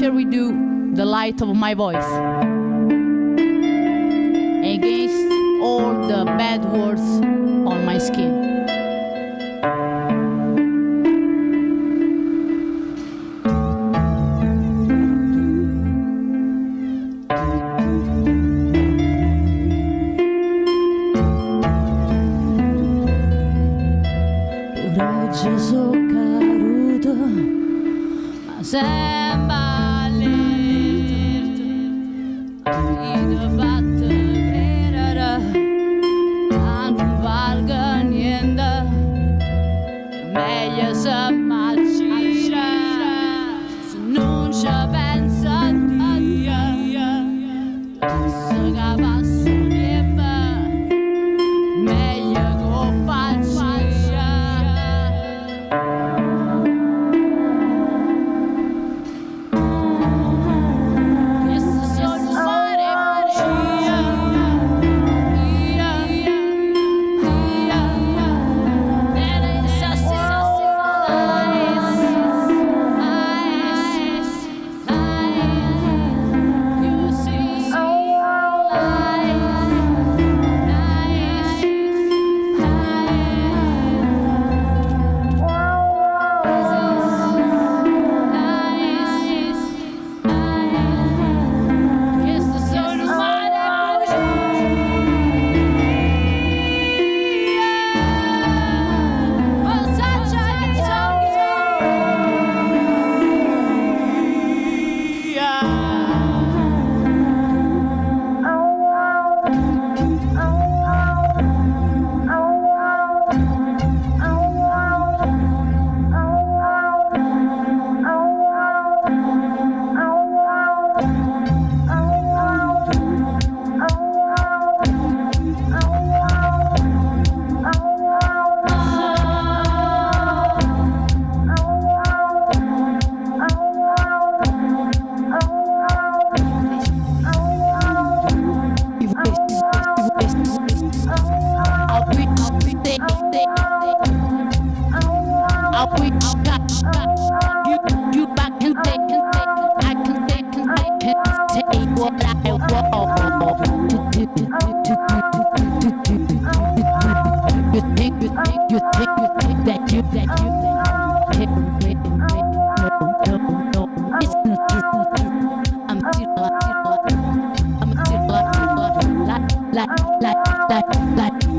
share with you the light of my voice against all the bad words on my skin. Gesù caruto, ma sembra l'irto, ti ho fatto credere, ma non valga niente, meglio se m'agira, se non ci pensa a Dio, se capasso niente, meglio che faccia. You back and take, I can take what I want. You think that you no, it's not true. I'm still like